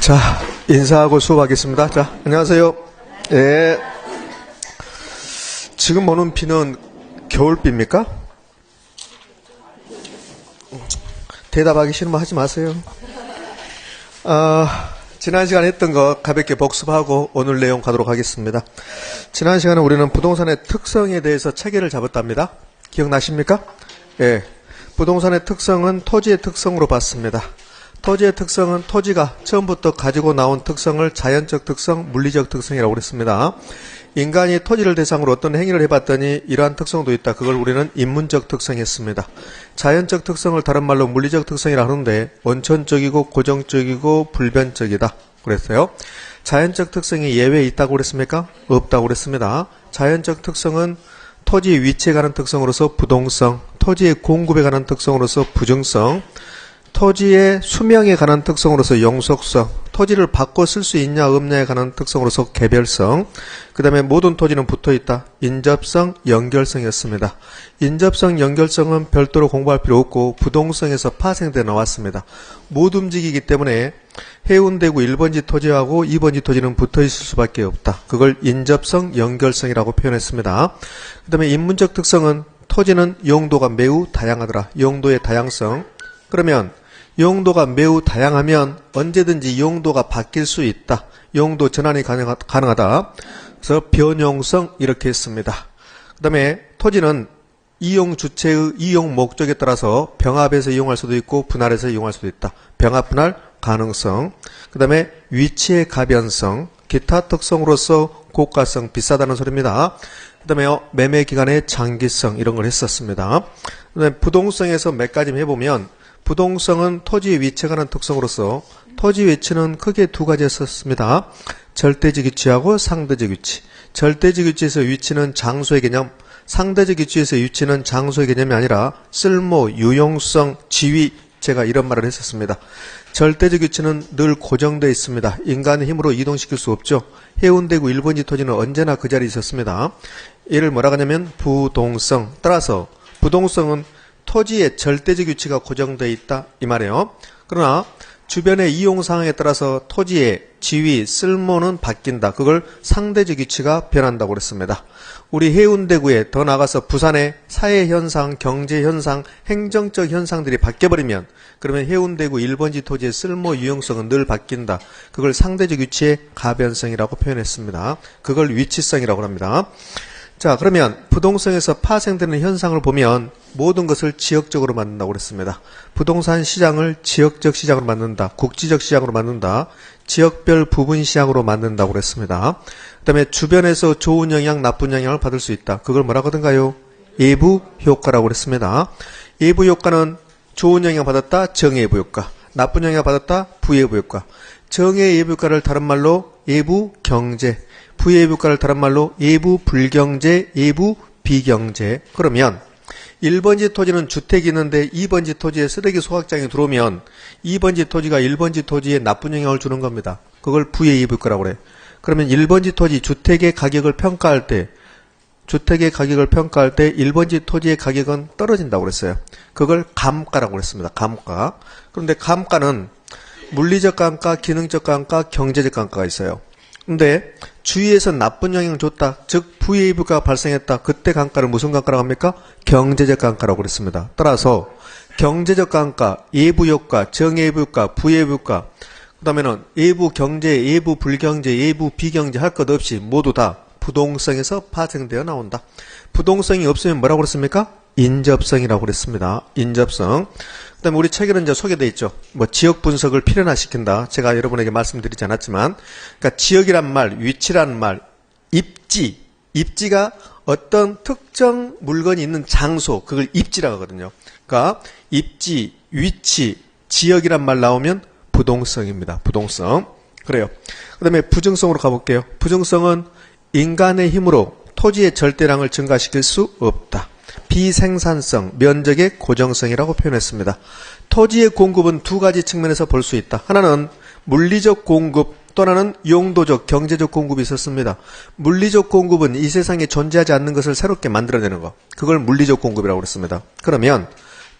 자, 인사하고 수업하겠습니다. 자, 안녕하세요. 예. 지금 오는 비는 겨울비입니까? 대답하기 싫으면 하지 마세요. 지난 시간에 했던 거 가볍게 복습하고 오늘 내용 가도록 하겠습니다. 지난 시간에 우리는 부동산의 특성에 대해서 체계를 잡았답니다. 기억나십니까? 예. 부동산의 특성은 토지의 특성으로 봤습니다. 토지의 특성은 토지가 처음부터 가지고 나온 특성을 자연적 특성, 물리적 특성이라고 그랬습니다. 인간이 토지를 대상으로 어떤 행위를 해봤더니 이러한 특성도 있다. 그걸 우리는 인문적 특성이었습니다. 자연적 특성을 다른 말로 물리적 특성이라 하는데 원천적이고 고정적이고 불변적이다 그랬어요. 자연적 특성이 예외에 있다고 그랬습니까? 없다고 그랬습니다. 자연적 특성은 토지의 위치에 관한 특성으로서 부동성, 토지의 공급에 관한 특성으로서 부증성, 토지의 수명에 관한 특성으로서 영속성, 토지를 바꿔 쓸 수 있냐 없냐에 관한 특성으로서 개별성, 그 다음에 모든 토지는 붙어있다. 인접성, 연결성이었습니다. 인접성, 연결성은 별도로 공부할 필요 없고 부동성에서 파생돼 나왔습니다. 못 움직이기 때문에 해운대구 1번지 토지하고 2번지 토지는 붙어있을 수밖에 없다. 그걸 인접성, 연결성이라고 표현했습니다. 그 다음에 인문적 특성은 토지는 용도가 매우 다양하더라. 용도의 다양성. 그러면 용도가 매우 다양하면 언제든지 용도가 바뀔 수 있다. 용도 전환이 가능하다. 그래서 변용성 이렇게 했습니다. 그 다음에 토지는 이용 주체의 이용 목적에 따라서 병합해서 이용할 수도 있고 분할해서 이용할 수도 있다. 병합 분할 가능성. 그 다음에 위치의 가변성, 기타 특성으로서 고가성 비싸다는 소리입니다. 그 다음에 매매 기간의 장기성 이런 걸 했었습니다. 그 다음에 부동성에서 몇 가지 해보면 부동성은 토지의 위치에 관한 특성으로서 토지 위치는 크게 두 가지였었습니다. 절대적 위치하고 상대적 위치. 절대적 위치에서 위치는 장소의 개념, 상대적 위치에서 위치는 장소의 개념이 아니라 쓸모, 유용성, 지위, 제가 이런 말을 했었습니다. 절대적 위치는 늘 고정되어 있습니다. 인간의 힘으로 이동시킬 수 없죠. 해운대구 1번지 토지는 언제나 그 자리에 있었습니다. 얘를 뭐라고 하냐면 부동성. 따라서 부동성은 토지의 절대적 위치가 고정되어 있다 이 말이에요. 그러나 주변의 이용 상황에 따라서 토지의 지위, 쓸모는 바뀐다. 그걸 상대적 위치가 변한다고 그랬습니다. 우리 해운대구에 더 나가서 부산의 사회현상, 경제현상, 행정적 현상들이 바뀌어버리면 그러면 해운대구 1번지 토지의 쓸모, 유용성은 늘 바뀐다. 그걸 상대적 위치의 가변성이라고 표현했습니다. 그걸 위치성이라고 합니다. 자, 그러면 부동성에서 파생되는 현상을 보면 모든 것을 지역적으로 만든다고 그랬습니다. 부동산 시장을 지역적 시장으로 만든다. 국지적 시장으로 만든다. 지역별 부분 시장으로 만든다고 그랬습니다. 그 다음에 주변에서 좋은 영향, 나쁜 영향을 받을 수 있다. 그걸 뭐라고 하던가요? 예부 효과라고 그랬습니다. 예부 효과는 좋은 영향 받았다. 정예부 효과. 나쁜 영향 받았다. 부예부 효과. 정의 예부 효과를 다른 말로 예부 경제. 부예부 효과를 다른 말로 예부 불경제, 예부 비경제. 그러면 1번지 토지는 주택이 있는데 2번지 토지에 쓰레기 소각장이 들어오면 2번지 토지가 1번지 토지에 나쁜 영향을 주는 겁니다. 그걸 부예부 효과라고 그래. 그러면 1번지 토지 주택의 가격을 평가할 때 1번지 토지의 가격은 떨어진다고 그랬어요. 그걸 감가라고 그랬습니다. 감가. 그런데 감가는 물리적 감가, 기능적 감가, 경제적 감가가 있어요. 근데 주위에서 나쁜 영향을 줬다. 즉 부예부가 발생했다. 그때 감가를 무슨 감가라고 합니까? 경제적 감가라고 그랬습니다. 따라서 경제적 감가, 예부 효과, 정예부 효과, 부예부 효과, 그 다음에는 예부 경제, 예부 불경제, 예부 비경제 할 것 없이 모두 다 부동성에서 파생되어 나온다. 부동성이 없으면 뭐라고 그랬습니까? 인접성이라고 그랬습니다. 인접성. 그 다음에 우리 책에는 이제 소개되어 있죠. 지역 분석을 필연화시킨다. 제가 여러분에게 말씀드리지 않았지만, 그러니까 지역이란 말, 위치란 말, 입지가 어떤 특정 물건이 있는 장소, 그걸 입지라고 하거든요. 그러니까 입지, 위치, 지역이란 말 나오면 부동성입니다. 부동성. 그래요. 그 다음에 부증성으로 가볼게요. 부증성은 인간의 힘으로 토지의 절대량을 증가시킬 수 없다. 비생산성, 면적의 고정성이라고 표현했습니다. 토지의 공급은 두 가지 측면에서 볼 수 있다. 하나는 물리적 공급, 또 하나는 용도적, 경제적 공급이 있었습니다. 물리적 공급은 이 세상에 존재하지 않는 것을 새롭게 만들어내는 것. 그걸 물리적 공급이라고 그랬습니다. 그러면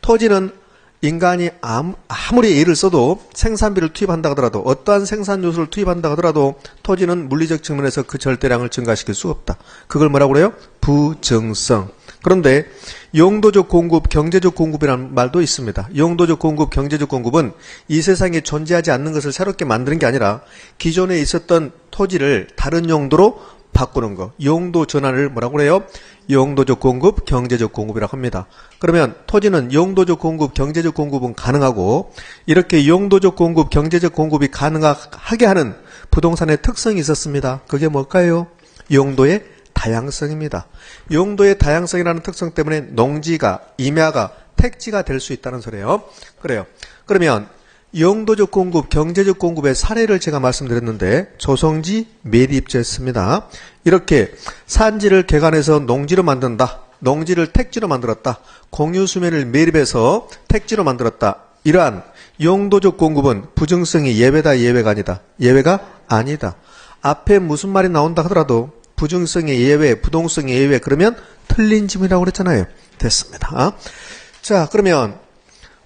토지는 인간이 아무리 애를 써도 생산비를 투입한다 하더라도 어떠한 생산 요소를 투입한다 하더라도 토지는 물리적 측면에서 그 절대량을 증가시킬 수 없다. 그걸 뭐라고 그래요? 부증성. 그런데 용도적 공급, 경제적 공급이라는 말도 있습니다. 용도적 공급, 경제적 공급은 이 세상에 존재하지 않는 것을 새롭게 만드는 게 아니라 기존에 있었던 토지를 다른 용도로 바꾸는 거. 용도 전환을 뭐라고 그래요? 용도적 공급, 경제적 공급이라고 합니다. 그러면 토지는 용도적 공급, 경제적 공급은 가능하고 이렇게 용도적 공급, 경제적 공급이 가능하게 하는 부동산의 특성이 있었습니다. 그게 뭘까요? 용도의 다양성입니다. 용도의 다양성이라는 특성 때문에 농지가, 임야가, 택지가 될 수 있다는 소리예요. 그래요. 그러면 용도적 공급, 경제적 공급의 사례를 제가 말씀드렸는데 조성지 매립지였습니다. 이렇게 산지를 개간해서 농지로 만든다. 농지를 택지로 만들었다. 공유수면을 매립해서 택지로 만들었다. 이러한 용도적 공급은 부증성이 예외다, 예외가 아니다. 예외가 아니다. 앞에 무슨 말이 나온다 하더라도 부증성의 예외, 부동성의 예외 그러면 틀린 지문이라고 그랬잖아요. 됐습니다. 자, 그러면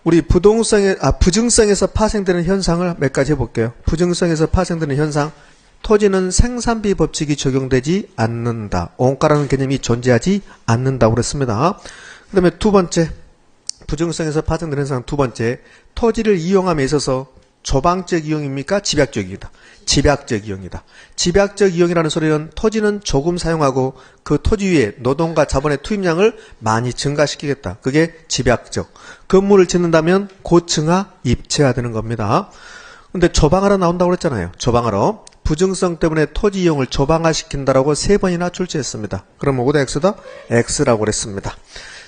우리 부증성에서 파생되는 현상을 몇 가지 해볼게요. 부증성에서 파생되는 현상. 토지는 생산비 법칙이 적용되지 않는다. 원가라는 개념이 존재하지 않는다고 그랬습니다. 그 다음에 두 번째, 부증성에서 파생되는 현상 두 번째, 토지를 이용함에 있어서 조방적 이용입니까? 집약적 이용이다. 집약적 이용이다. 집약적 이용이라는 소리는 토지는 조금 사용하고 그 토지 위에 노동과 자본의 투입량을 많이 증가시키겠다. 그게 집약적. 건물을 짓는다면 고층화, 입체화되는 겁니다. 근데 조방하러 나온다고 그랬잖아요. 조방하러. 부증성 때문에 토지 이용을 조방화시킨다라고 3번이나 출제했습니다. 그러면 5대 X다? X라고 그랬습니다.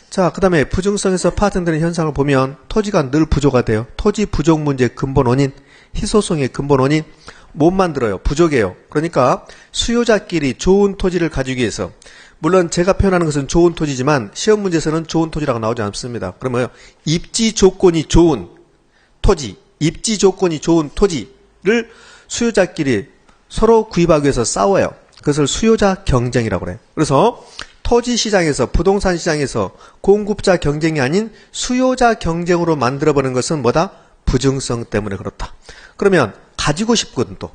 자, 그 다음에 부증성에서 파생되는 현상을 보면 토지가 늘 부족가 돼요. 토지 부족 문제의 근본 원인, 희소성의 근본 원인, 못 만들어요. 부족해요. 그러니까 수요자끼리 좋은 토지를 가지기 위해서, 물론 제가 표현하는 것은 좋은 토지지만 시험 문제에서는 좋은 토지라고 나오지 않습니다. 그러면 입지 조건이 좋은 토지, 입지 조건이 좋은 토지를 수요자끼리 서로 구입하기 위해서 싸워요. 그것을 수요자 경쟁이라고 그래요. 그래서 토지 시장에서, 부동산 시장에서 공급자 경쟁이 아닌 수요자 경쟁으로 만들어버리는 것은 뭐다? 부증성 때문에 그렇다. 그러면 가지고 싶거든 또.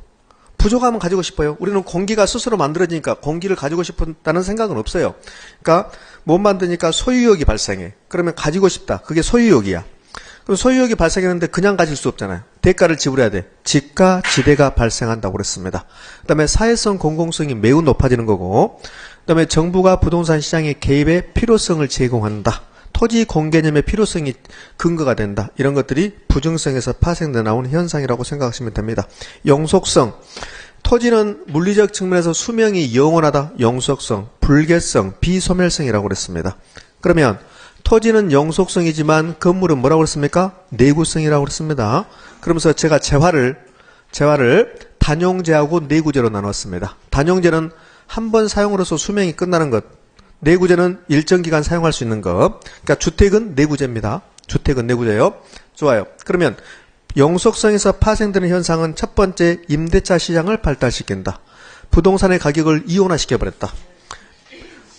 부족하면 가지고 싶어요. 우리는 공기가 스스로 만들어지니까 공기를 가지고 싶다는 생각은 없어요. 그러니까 못 만드니까 소유욕이 발생해. 그러면 가지고 싶다. 그게 소유욕이야. 그럼 소유욕이 발생했는데 그냥 가질 수 없잖아요. 대가를 지불해야 돼. 지가, 지대가 발생한다고 그랬습니다. 그 다음에 사회성 공공성이 매우 높아지는 거고, 그 다음에 정부가 부동산 시장의 개입의 필요성을 제공한다. 토지 공개념의 필요성이 근거가 된다. 이런 것들이 부증성에서 파생돼 나온 현상이라고 생각하시면 됩니다. 영속성. 토지는 물리적 측면에서 수명이 영원하다. 영속성, 불개성, 비소멸성이라고 그랬습니다. 그러면 토지는 영속성이지만 건물은 뭐라고 그랬습니까? 내구성이라고 그랬습니다. 그러면서 제가 재화를 단용재하고 내구재로 나눴습니다. 단용재는 한 번 사용으로서 수명이 끝나는 것, 내구재는 일정 기간 사용할 수 있는 것. 그러니까 주택은 내구재입니다. 주택은 내구재요. 좋아요. 그러면 영속성에서 파생되는 현상은 첫 번째, 임대차 시장을 발달시킨다. 부동산의 가격을 이온화시켜버렸다.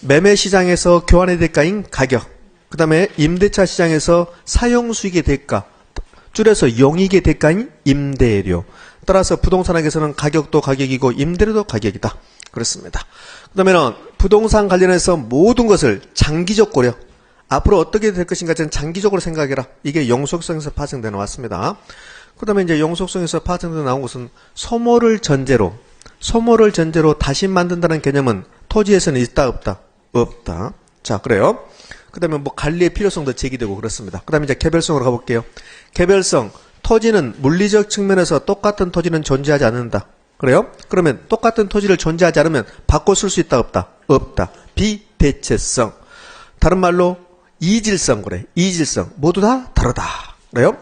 매매 시장에서 교환의 대가인 가격, 그 다음에 임대차 시장에서 사용수익의 대가, 줄여서 용익의 대가인 임대료. 따라서 부동산학에서는 가격도 가격이고 임대료도 가격이다. 그렇습니다. 그 다음에는 부동산 관련해서 모든 것을 장기적 고려, 앞으로 어떻게 될 것인가 저는 장기적으로 생각해라. 이게 영속성에서 파생되어 나왔습니다. 그 다음에 이제 영속성에서 파생되어 나온 것은 소모를 전제로 다시 만든다는 개념은 토지에서는 있다 없다? 없다. 자, 그래요. 그 다음에 뭐 관리의 필요성도 제기되고 그렇습니다. 그 다음에 이제 개별성으로 가볼게요. 개별성. 토지는 물리적 측면에서 똑같은 토지는 존재하지 않는다. 그래요? 그러면 똑같은 토지를 존재하지 않으면 바꿔 쓸 수 있다 없다? 없다. 비대체성. 다른 말로 이질성 그래. 이질성. 모두 다 다르다. 그래요?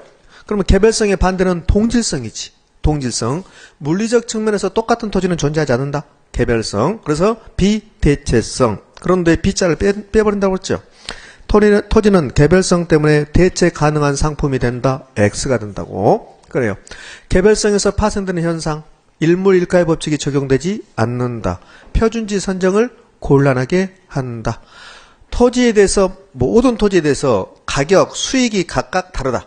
그러면 개별성의 반대는 동질성이지. 동질성. 물리적 측면에서 똑같은 토지는 존재하지 않는다. 개별성. 그래서 비대체성. 그런데 B자를 빼버린다고 했죠. 토지는 개별성 때문에 대체 가능한 상품이 된다. X가 된다고. 그래요. 개별성에서 파생되는 현상. 일물일가의 법칙이 적용되지 않는다. 표준지 선정을 곤란하게 한다. 토지에 대해서, 모든 토지에 대해서 가격, 수익이 각각 다르다.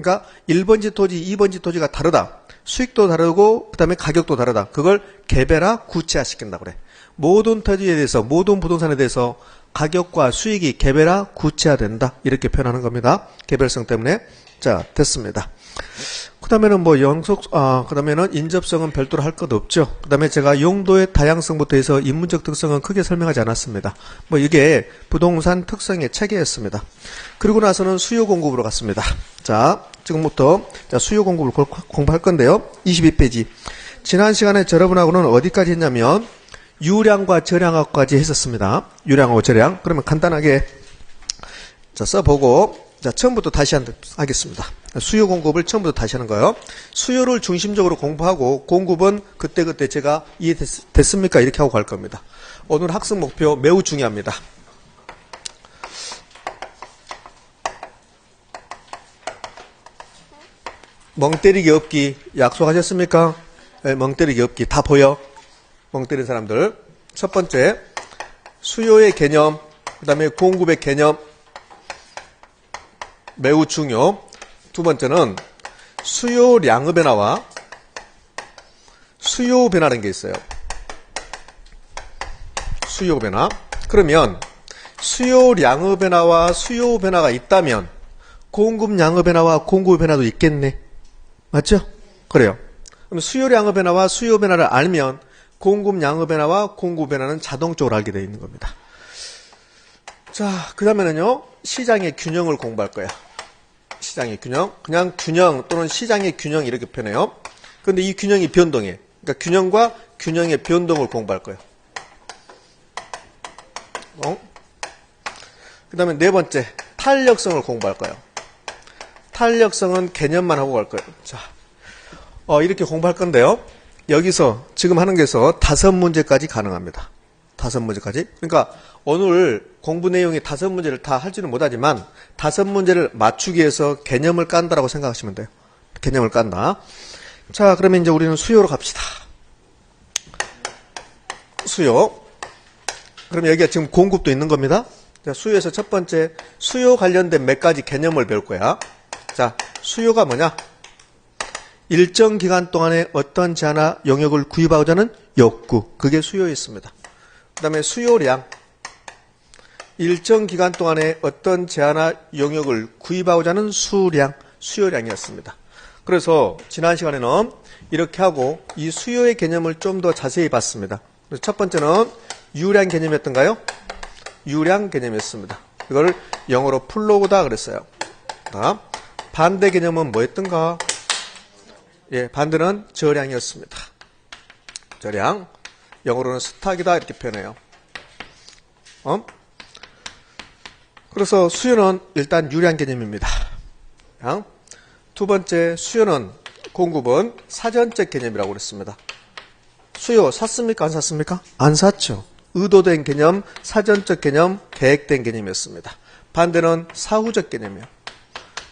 그러니까 1번지 토지, 2번지 토지가 다르다. 수익도 다르고 그다음에 가격도 다르다. 그걸 개별화, 구체화 시킨다고 그래. 모든 토지에 대해서, 모든 부동산에 대해서 가격과 수익이 개별화, 구체화된다. 이렇게 표현하는 겁니다. 개별성 때문에. 자, 됐습니다. 그 다음에는 그 다음에는 인접성은 별도로 할 것 없죠. 그 다음에 제가 용도의 다양성부터 해서 인문적 특성은 크게 설명하지 않았습니다. 이게 부동산 특성의 체계였습니다. 그리고 나서는 수요 공급으로 갔습니다. 자, 지금부터 수요 공급을 공부할 건데요. 22페이지. 지난 시간에 여러분하고는 어디까지 했냐면, 유량과 저량하고까지 했었습니다. 유량하고 저량. 그러면 간단하게 써보고, 처음부터 다시 하겠습니다. 수요 공급을 처음부터 다시 하는 거예요. 수요를 중심적으로 공부하고 공급은 그때그때 제가 이해됐습니까? 이렇게 하고 갈 겁니다. 오늘 학습 목표 매우 중요합니다. 멍 때리기 없기 약속하셨습니까? 네, 멍 때리기 없기 다 보여? 멍 때린 사람들. 첫 번째, 수요의 개념, 그 다음에 공급의 개념, 매우 중요. 두 번째는 수요량의 변화와 수요 변화라는 게 있어요. 수요 변화. 그러면 수요량의 변화와 수요 변화가 있다면 공급량의 변화와 공급의 변화도 있겠네. 맞죠? 그래요. 그럼 수요량의 변화와 수요 변화를 알면 공급량의 변화와 공급 변화는 자동적으로 알게 되어 있는 겁니다. 자, 그 다음에는요, 시장의 균형을 공부할 거야. 시장의 균형. 그냥 균형 또는 시장의 균형 이렇게 표현해요. 그런데 이 균형이 변동해. 그러니까 균형과 균형의 변동을 공부할 거예요. 그 다음에 네 번째, 탄력성을 공부할 거예요. 탄력성은 개념만 하고 갈 거예요. 자, 이렇게 공부할 건데요. 여기서 지금 하는 게서 5문제까지 가능합니다. 5문제까지. 그러니까 오늘 공부 내용이 5문제를 다 할지는 못하지만 5문제를 맞추기 위해서 개념을 깐다라고 생각하시면 돼요. 개념을 깐다. 자, 그러면 이제 우리는 수요로 갑시다. 수요. 그럼 여기가 지금 공급도 있는 겁니다. 자, 수요에서 첫 번째, 수요 관련된 몇 가지 개념을 배울 거야. 자, 수요가 뭐냐? 일정 기간 동안에 어떤 제한화 용역을 구입하고자 하는 욕구. 그게 수요였습니다. 그 다음에 수요량. 일정 기간 동안에 어떤 제한화 용역을 구입하고자 하는 수량. 수요량이었습니다. 그래서 지난 시간에는 이렇게 하고 이 수요의 개념을 좀 더 자세히 봤습니다. 첫 번째는 유량 개념이었던가요? 유량 개념이었습니다. 이걸 영어로 플로우다 그랬어요. 반대 개념은 뭐였던가? 예, 반대는 저량이었습니다. 저량. 영어로는 스탁이다 이렇게 표현해요. 그래서 수요는 일단 유량 개념입니다. 두 번째, 수요는 공급은 사전적 개념이라고 그랬습니다. 수요 샀습니까? 안 샀습니까? 안 샀죠. 의도된 개념, 사전적 개념, 계획된 개념이었습니다. 반대는 사후적 개념이에요.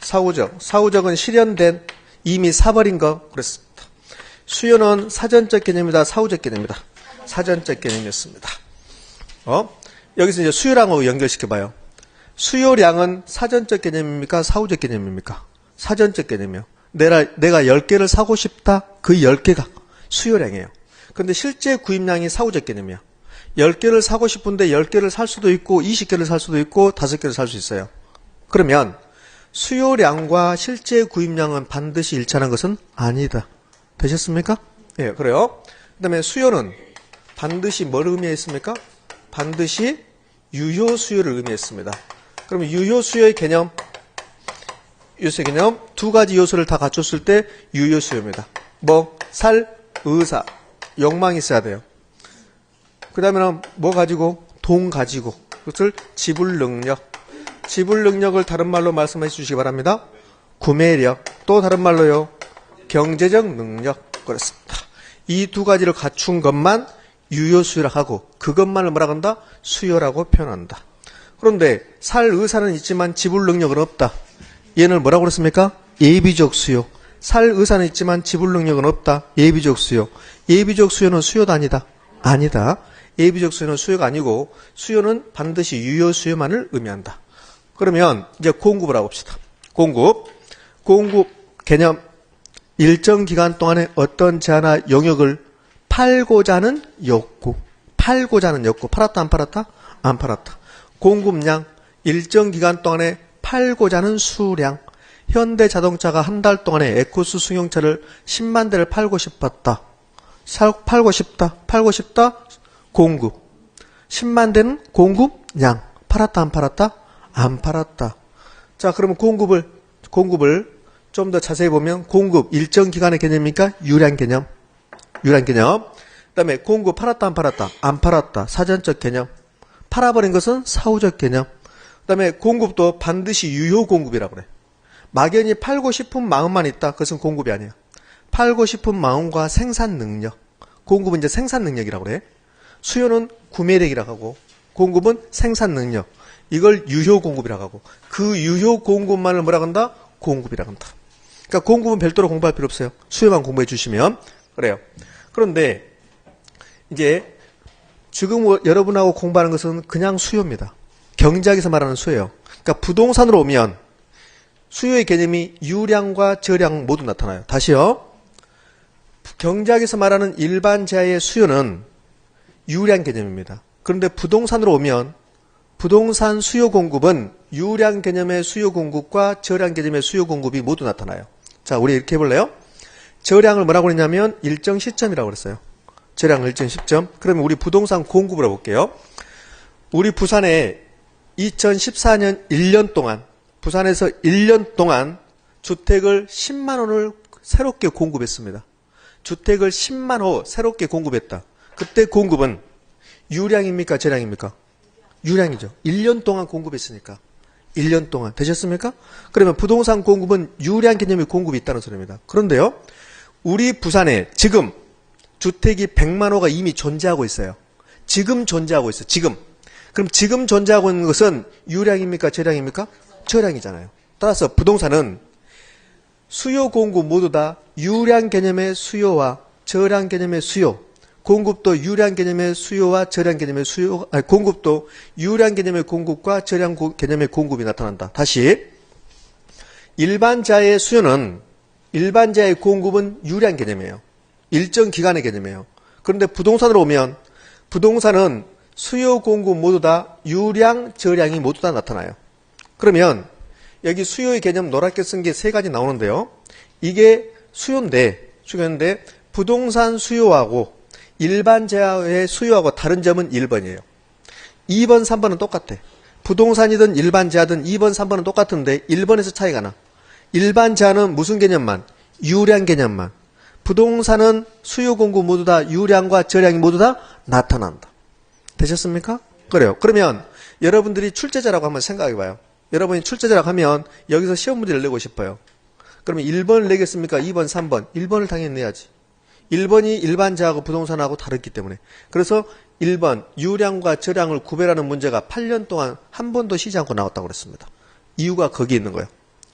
사후적. 사후적은 실현된, 이미 사버린 거 그랬습니다. 수요는 사전적 개념이다, 사후적 개념이다. 사전적 개념이었습니다. 여기서 이제 수요량하고 연결시켜봐요. 수요량은 사전적 개념입니까? 사후적 개념입니까? 사전적 개념이요. 내가 10개를 사고 싶다? 그 10개가 수요량이에요. 근데 실제 구입량이 사후적 개념이야. 10개를 사고 싶은데 10개를 살 수도 있고 20개를 살 수도 있고 5개를 살 수 있어요. 그러면 수요량과 실제 구입량은 반드시 일치하는 것은 아니다. 되셨습니까? 예, 그래요. 그 다음에 수요는 반드시 뭘 의미했습니까? 반드시 유효 수요를 의미했습니다. 그러면 유효 수요의 개념, 요소의 개념 두 가지 요소를 다 갖췄을 때 유효 수요입니다. 살, 의사, 욕망이 있어야 돼요. 그 다음에는 뭐 가지고? 돈 가지고. 그것을 지불 능력. 지불 능력을 다른 말로 말씀해 주시기 바랍니다. 구매력. 또 다른 말로요. 경제적 능력. 그렇습니다. 이 두 가지를 갖춘 것만 유효 수요라고 하고 그것만을 뭐라고 한다? 수요라고 표현한다. 그런데 살 의사는 있지만 지불 능력은 없다. 얘는 뭐라고 그랬습니까? 예비적 수요. 살 의사는 있지만 지불 능력은 없다. 예비적 수요. 예비적 수요는 수요도 아니다. 아니다. 예비적 수요는 수요가 아니고 수요는 반드시 유효 수요만을 의미한다. 그러면 이제 공급을 하고 봅시다. 공급. 공급 개념. 일정 기간 동안에 어떤 재화나 용역을 팔고자 하는 욕구. 팔고자 하는 욕구. 팔았다 안 팔았다? 안 팔았다. 공급량. 일정 기간 동안에 팔고자 하는 수량. 현대자동차가 한 달 동안에 에코스 승용차를 10만 대를 팔고 싶었다. 팔고 싶다. 공급. 10만 대는 공급량. 팔았다 안 팔았다? 안 팔았다. 자, 그러면 공급을 좀 더 자세히 보면 공급 일정 기간의 개념입니까? 유량 개념. 그다음에 공급 팔았다 안 팔았다? 안 팔았다. 사전적 개념. 팔아버린 것은 사후적 개념. 그다음에 공급도 반드시 유효 공급이라고 그래. 막연히 팔고 싶은 마음만 있다. 그것은 공급이 아니야. 팔고 싶은 마음과 생산 능력. 공급은 이제 생산 능력이라고 그래. 수요는 구매력이라고 하고 공급은 생산 능력. 이걸 유효 공급이라고 하고 그 유효 공급만을 뭐라고 한다? 공급이라고 한다. 그러니까 공급은 별도로 공부할 필요 없어요. 수요만 공부해 주시면 그래요. 그런데 이제 지금 여러분하고 공부하는 것은 그냥 수요입니다. 경제학에서 말하는 수요예요. 그러니까 부동산으로 오면 수요의 개념이 유량과 저량 모두 나타나요. 다시요. 경제학에서 말하는 일반 재화의 수요는 유량 개념입니다. 그런데 부동산으로 오면 부동산 수요 공급은 유량 개념의 수요 공급과 저량 개념의 수요 공급이 모두 나타나요. 자, 우리 이렇게 해볼래요? 저량을 뭐라고 했냐면 일정 시점이라고 그랬어요. 저량을 일정 시점. 그러면 우리 부동산 공급을 해볼게요. 우리 부산에 2014년 1년 동안 부산에서 1년 동안 주택을 10만 원을 새롭게 공급했습니다. 주택을 10만 호 새롭게 공급했다. 그때 공급은 유량입니까? 저량입니까? 유량이죠. 1년 동안 공급했으니까. 1년 동안. 되셨습니까? 그러면 부동산 공급은 유량 개념의 공급이 있다는 소리입니다. 그런데요. 우리 부산에 지금 주택이 100만 호가 이미 존재하고 있어요. 지금 존재하고 있어요. 지금. 그럼 지금 존재하고 있는 것은 유량입니까? 저량입니까? 저량이잖아요. 따라서 부동산은 수요 공급 모두 다 유량 개념의 수요와 저량 개념의 수요, 공급도 유량 개념의 수요와 저량 개념의 수요, 공급도 유량 개념의 공급과 저량 개념의 공급이 나타난다. 다시 일반 재화의 수요는 일반 재화의 공급은 유량 개념이에요. 일정 기간의 개념이에요. 그런데 부동산으로 오면 부동산은 수요 공급 모두 다 유량, 저량이 모두 다 나타나요. 그러면 여기 수요의 개념 노랗게 쓴 게 세 가지 나오는데요. 이게 수요인데 부동산 수요하고 일반 재화의 수요하고 다른 점은 1번이에요. 2번, 3번은 똑같아. 부동산이든 일반 재화든 2번, 3번은 똑같은데 1번에서 차이가 나. 일반 재화는 무슨 개념만? 유량 개념만. 부동산은 수요 공급 모두 다 유량과 저량이 모두 다 나타난다. 되셨습니까? 그래요. 그러면 여러분들이 출제자라고 한번 생각해 봐요. 여러분이 출제자라고 하면 여기서 시험 문제를 내고 싶어요. 그러면 1번을 내겠습니까? 2번, 3번. 1번을 당연히 내야지. 1번이 일반 재화하고 부동산하고 다르기 때문에. 그래서 1번 유량과 저량을 구별하는 문제가 8년 동안 한 번도 쉬지 않고 나왔다고 그랬습니다. 이유가 거기 있는 거예요.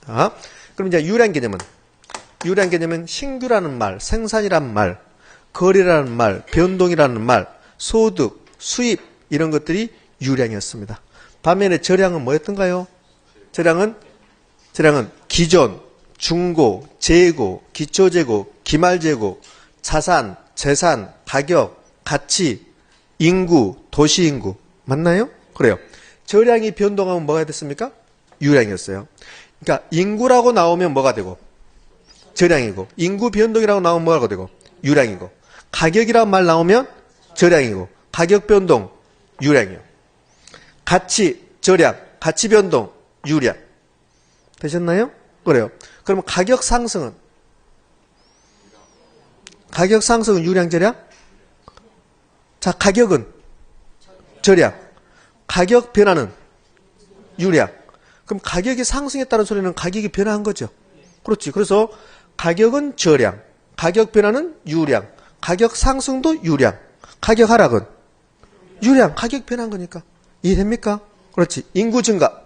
자, 그럼 이제 유량 개념은 신규라는 말, 생산이라는 말, 거래라는 말, 변동이라는 말, 소득, 수입 이런 것들이 유량이었습니다. 반면에 저량은 뭐였던가요? 저량은 기존, 중고, 재고, 기초재고, 기말재고, 자산, 재산, 가격, 가치, 인구, 도시인구. 맞나요? 그래요. 저량이 변동하면 뭐가 됐습니까? 유량이었어요. 그러니까 인구라고 나오면 뭐가 되고? 저량이고, 인구 변동이라고 나오면 뭐가 되고? 유량이고, 가격이라는 말 나오면 저량이고, 가격 변동, 유량이요. 가치, 저량, 가치 변동, 유량. 되셨나요? 그래요. 그러면 가격 상승은 유량, 저량? 자, 가격은 저량. 가격 변화는 유량. 그럼 가격이 상승했다는 소리는 가격이 변화한 거죠. 그렇지. 그래서 가격은 저량, 가격 변화는 유량, 가격 상승도 유량, 가격 하락은 유량, 가격 변한 거니까. 이해됩니까? 그렇지. 인구 증가,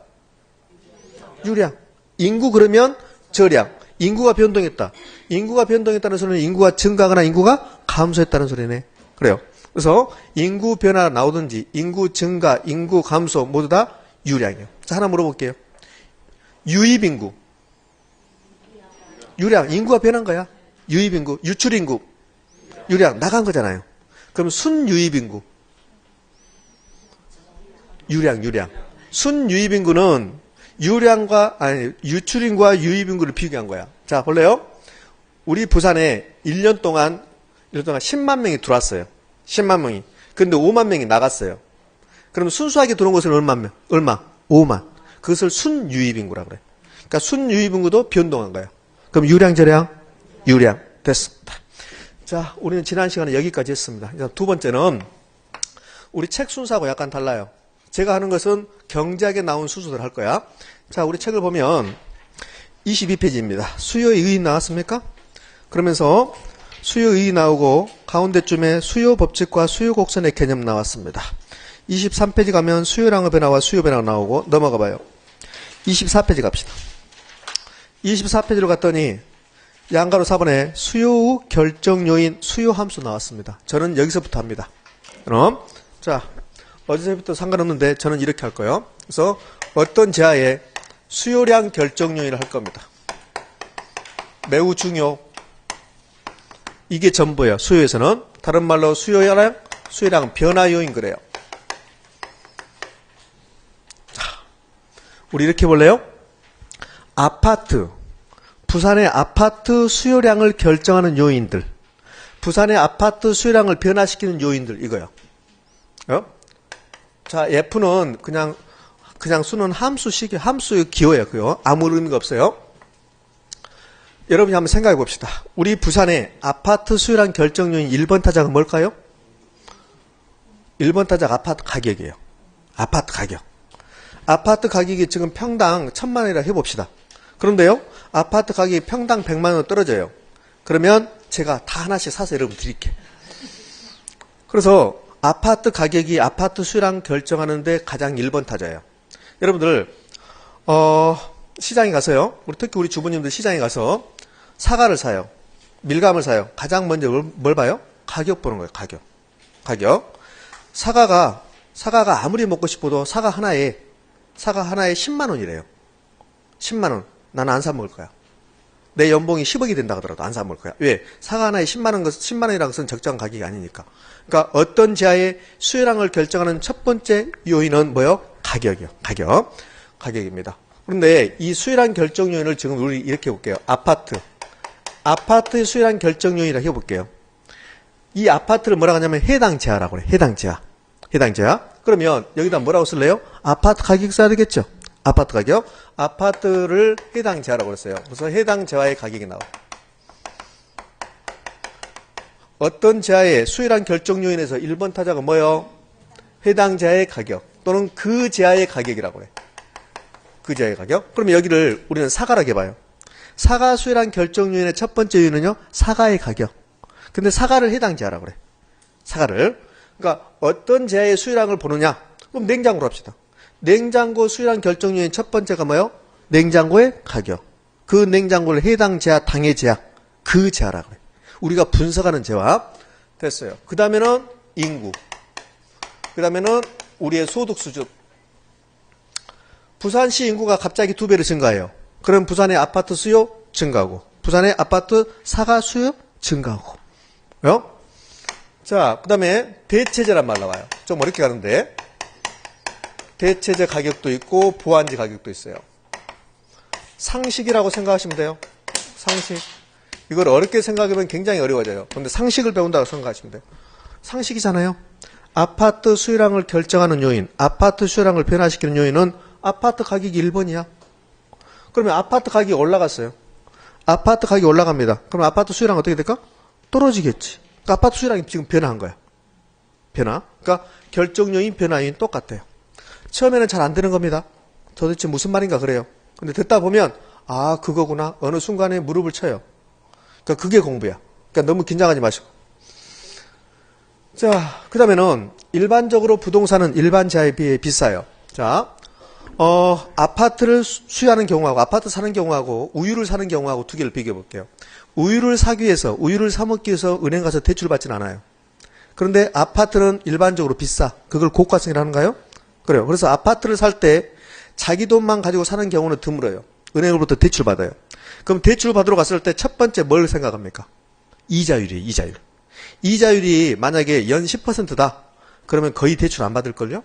유량. 인구 그러면 저량. 인구가 변동했다. 인구가 변동했다는 소리는 인구가 증가하거나 인구가 감소했다는 소리네. 그래요. 그래서 인구 변화 나오든지 인구 증가, 인구 감소 모두 다 유량이에요. 자, 하나 물어볼게요. 유입 인구. 유량, 인구가 변한 거야. 유입인구, 유출인구, 유량, 나간 거잖아요. 그럼 순유입인구. 유량. 순유입인구는 유출인구와 유입인구를 비교한 거야. 자, 볼래요? 우리 부산에 1년 동안 10만 명이 들어왔어요. 10만 명이. 근데 5만 명이 나갔어요. 그럼 순수하게 들어온 것은 얼마? 5만. 그것을 순유입인구라 그래. 그러니까 순유입인구도 변동한 거야. 그럼 유량. 됐습니다. 자, 우리는 지난 시간에 여기까지 했습니다. 두 번째는 우리 책 순서하고 약간 달라요. 제가 하는 것은 경제학에 나온 순서대로 할 거야. 자, 우리 책을 보면 22페이지입니다. 수요의 의의 나왔습니까? 그러면서 수요의 의의 나오고 가운데쯤에 수요 법칙과 수요 곡선의 개념 나왔습니다. 23페이지 가면 수요량의 변화와 수요 변화가 나오고 넘어가 봐요. 24페이지 갑시다. 24페이지로 갔더니 양가로 4번에 수요 결정 요인 수요 함수 나왔습니다. 저는 여기서부터 합니다. 그럼 자, 어디서부터 상관없는데 저는 이렇게 할 거예요. 그래서 어떤 제하에 수요량 결정 요인을 할 겁니다. 매우 중요. 이게 전부예요. 수요에서는. 다른 말로 수요량 변화 요인 그래요. 자, 우리 이렇게 볼래요? 부산의 아파트 수요량을 결정하는 요인들. 부산의 아파트 수요량을 변화시키는 요인들 이거요. 자, F는 그냥 수는 함수식이 함수 기호예요. 그요. 아무 의미가 없어요. 여러분이 한번 생각해 봅시다. 우리 부산의 아파트 수요량 결정 요인 1번 타작은 뭘까요? 1번 타작 아파트 가격이에요. 아파트 가격. 아파트 가격이 지금 평당 1,000만 원이라 해봅시다. 그런데요, 아파트 가격이 평당 100만 원으로 떨어져요. 그러면 제가 다 하나씩 사서 여러분 드릴게요. 그래서 아파트 가격이 아파트 수요량 결정하는데 가장 1번 타자예요. 여러분들 시장에 가서요. 특히 우리 주부님들 시장에 가서 사과를 사요. 밀감을 사요. 가장 먼저 뭘 봐요? 가격 보는 거예요. 가격. 사과가 아무리 먹고 싶어도 사과 하나에 10만 원이래요. 10만 원. 나는 안 사 먹을 거야. 내 연봉이 10억이 된다 하더라도 안 사 먹을 거야. 왜? 사과 하나에 10만 원이라는 것은 적정한 가격이 아니니까. 그러니까 어떤 제하의 수요량을 결정하는 첫 번째 요인은 뭐요? 가격이요. 가격입니다. 그런데 이 수요량 결정 요인을 지금 우리 이렇게 볼게요. 아파트의 수요량 결정 요인이라 해볼게요. 이 아파트를 뭐라고 하냐면 해당 제하라고 그래. 해당 제하. 그러면 여기다 뭐라고 쓸래요? 아파트 가격 써야 되겠죠? 아파트 가격. 아파트를 해당 제하라고 그랬어요. 그래서 해당 제하의 가격이 나와요. 어떤 제하의 수요량 결정 요인에서 1번 타자가 뭐요? 해당 제하의 가격 또는 그 제하의 가격이라고 해. 그 제하의 가격. 그러면 여기를 우리는 사과라고 해봐요. 사과 수요량 결정 요인의 첫 번째 요인은요, 사과의 가격. 근데 사과를 해당 제하라고 그래. 사과를. 그러니까 어떤 제하의 수요량을 보느냐? 그럼 냉장고로 합시다. 냉장고 수요량 결정 요인 첫 번째가 뭐요? 냉장고의 가격. 그 냉장고를 해당 제하, 당해 제하, 그 제하라고 그래. 우리가 분석하는 제와 됐어요. 그 다음에는 인구. 그 다음에는 우리의 소득 수준. 부산시 인구가 갑자기 2배로 증가해요. 그럼 부산의 아파트 수요 증가하고, 부산의 아파트 사과 수요 증가하고. 자, 그 다음에 대체제란 말 나와요. 좀 어렵게 가는데. 대체제 가격도 있고, 보완제 가격도 있어요. 상식이라고 생각하시면 돼요. 상식. 이걸 어렵게 생각하면 굉장히 어려워져요. 그런데 상식을 배운다고 생각하시면 돼요. 상식이잖아요. 아파트 수요량을 결정하는 요인, 아파트 수요량을 변화시키는 요인은 아파트 가격이 1번이야. 그러면 아파트 가격이 올라갔어요. 아파트 가격이 올라갑니다. 그럼 아파트 수요량 어떻게 될까? 떨어지겠지. 그러니까 아파트 수요량이 지금 변화한 거야. 변화. 그러니까 결정 요인, 변화 요인 똑같아요. 처음에는 잘 안 되는 겁니다. 도대체 무슨 말인가 그래요. 근데 듣다 보면 아, 그거구나. 어느 순간에 무릎을 쳐요. 그러니까 그게 공부야. 그러니까 너무 긴장하지 마시고. 자, 그 다음에는 일반적으로 부동산은 일반 제하에 비해 비싸요. 자, 아파트를 수요하는 경우하고 아파트 사는 경우하고 우유를 사는 경우하고 두 개를 비교해 볼게요. 우유를 사 먹기 위해서 은행 가서 대출 받진 않아요. 그런데 아파트는 일반적으로 비싸. 그걸 고가성이라는가요? 그래요. 그래서 아파트를 살 때 자기 돈만 가지고 사는 경우는 드물어요. 은행으로부터 대출 받아요. 그럼 대출 받으러 갔을 때 첫 번째 뭘 생각합니까? 이자율이에요, 이자율. 이자율이 만약에 연 10%다. 그러면 거의 대출 안 받을걸요?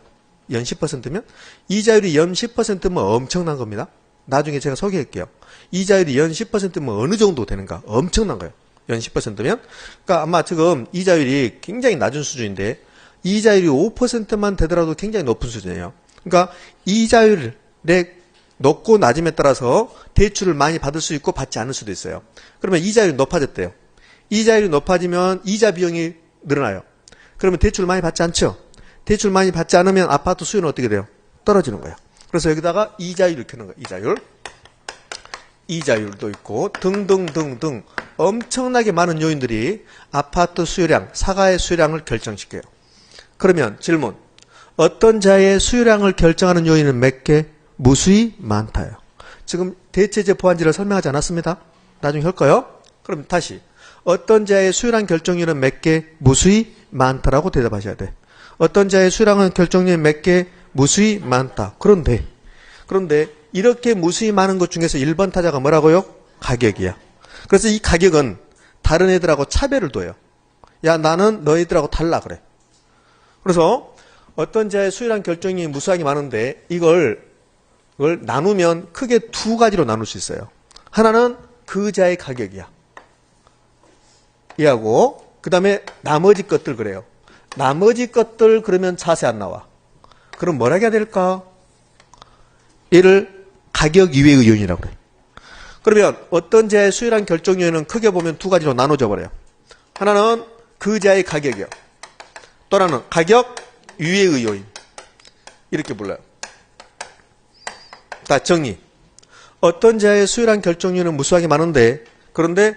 연 10%면? 이자율이 연 10%면 엄청난 겁니다. 나중에 제가 소개할게요. 이자율이 연 10%면 어느 정도 되는가? 엄청난 거예요. 연 10%면? 그러니까 아마 지금 이자율이 굉장히 낮은 수준인데 이자율이 5%만 되더라도 굉장히 높은 수준이에요. 그러니까 이자율의 높고 낮음에 따라서 대출을 많이 받을 수 있고 받지 않을 수도 있어요. 그러면 이자율이 높아졌대요. 이자율이 높아지면 이자 비용이 늘어나요. 그러면 대출을 많이 받지 않죠? 대출 많이 받지 않으면 아파트 수요는 어떻게 돼요? 떨어지는 거예요. 그래서 여기다가 이자율을 켜는 거예요. 이자율. 이자율도 있고 등등등등 엄청나게 많은 요인들이 아파트 수요량, 사가의 수요량을 결정시켜요. 그러면 질문. 어떤 자의 수요량을 결정하는 요인은 몇 개? 무수히 많다요. 지금 대체제 보완지를 설명하지 않았습니다. 나중에 할 거요. 그럼 다시. 어떤 자의 수요량 결정률은 몇 개? 무수히 많다라고 대답하셔야 돼. 어떤 자의 수요량은 결정률이 몇 개? 무수히 많다. 그런데 이렇게 무수히 많은 것 중에서 1번 타자가 뭐라고요? 가격이야. 그래서 이 가격은 다른 애들하고 차별을 둬요. 야, 나는 너희들하고 달라 그래. 그래서 어떤 자의 수요량 결정이 무수하게 많은데 이걸 나누면 크게 두 가지로 나눌 수 있어요. 하나는 그 자의 가격이야. 이하고 그 다음에 나머지 것들 그래요. 나머지 것들 그러면 자세 안 나와. 그럼 뭐라 해야 될까? 얘를 가격 이외의 요인이라고 그래요. 그러면 어떤 자의 수요량 결정 요인은 크게 보면 두 가지로 나눠져 버려요. 하나는 그 자의 가격이요. 또 하나는 가격 이외의 요인. 이렇게 불러요. 자, 정리. 어떤 자의 수요량 결정 요인은 무수하게 많은데 그런데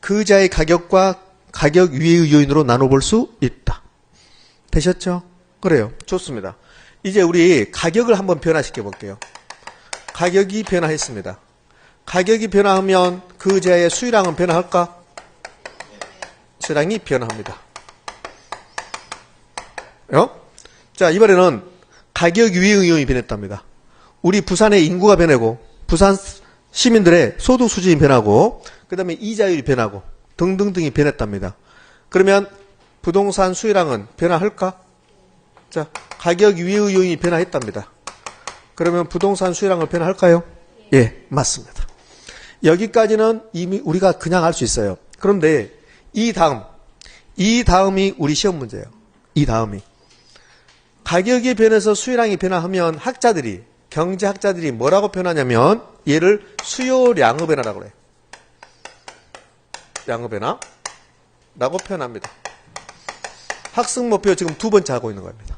그 자의 가격과 가격 위의 요인으로 나눠볼 수 있다. 되셨죠? 그래요. 좋습니다. 이제 우리 가격을 한번 변화시켜 볼게요. 가격이 변화했습니다. 가격이 변화하면 그 자의 수요량은 변화할까? 수요량이 변화합니다. 자, 이번에는 가격 위의 요인이 변했답니다. 우리 부산의 인구가 변하고 부산 시민들의 소득 수준이 변하고 그 다음에 이자율이 변하고 등등등이 변했답니다. 그러면 부동산 수요량은 변화할까? 자, 가격 위의 요인이 변화했답니다. 그러면 부동산 수요량을 변화할까요? 예, 맞습니다. 여기까지는 이미 우리가 그냥 알 수 있어요. 그런데 이 다음이 우리 시험 문제예요. 이 다음이. 가격이 변해서 수요량이 변화하면 경제학자들이 뭐라고 표현하냐면 얘를 수요량의 변화라고 그래요. 양의 변화라고 표현합니다. 학습 목표 지금 두 번째 하고 있는 겁니다.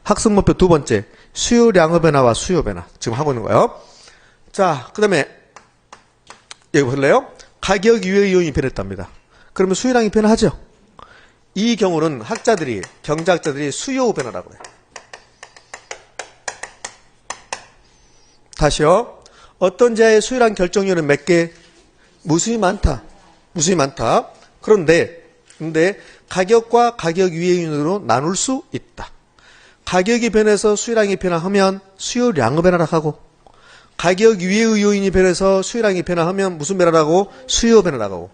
학습 목표 두 번째 수요량의 변화와 수요 변화 지금 하고 있는 거예요. 자, 그 다음에 여기 보실래요? 가격 이외의 요인이 변했답니다. 그러면 수요량이 변화하죠. 이 경우는 경제학자들이 수요 변화라고 해요. 다시요. 어떤 자의 수요량 결정률은 몇 개? 무수히 많다. 그런데 가격과 가격 위의 요인으로 나눌 수 있다. 가격이 변해서 수요량이 변화하면 수요량의 변화라고 하고 가격 위의 요인이 변해서 수요량이 변화하면 무슨 변화라고? 수요 변화라고 하고.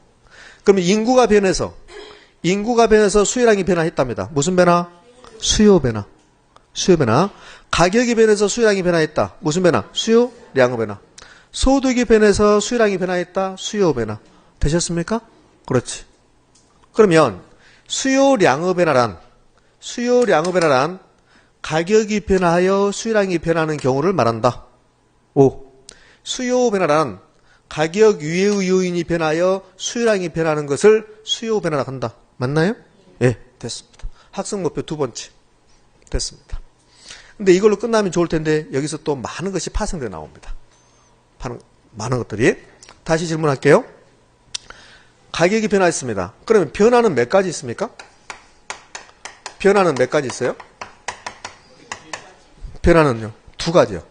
그러면 인구가 변해서 수요량이 변화했답니다. 무슨 변화? 수요 변화. 가격이 변해서 수요량이 변화했다. 무슨 변화? 수요량의 변화. 소득이 변해서 수요량이 변화했다. 수요 변화. 되셨습니까? 그렇지. 그러면 수요량의 변화란 가격이 변화하여 수요량이 변하는 경우를 말한다. 5. 수요 변화란 가격 위의 요인이 변하여 수요량이 변하는 것을 수요 변화라고 한다. 맞나요? 예, 됐습니다. 학습 목표 두 번째. 됐습니다. 근데 이걸로 끝나면 좋을 텐데 여기서 또 많은 것이 파생되어 나옵니다. 많은 것들이. 다시 질문할게요. 가격이 변화했습니다. 그러면 변화는 몇 가지 있습니까? 변화는 몇 가지 있어요? 변화는요. 두 가지요.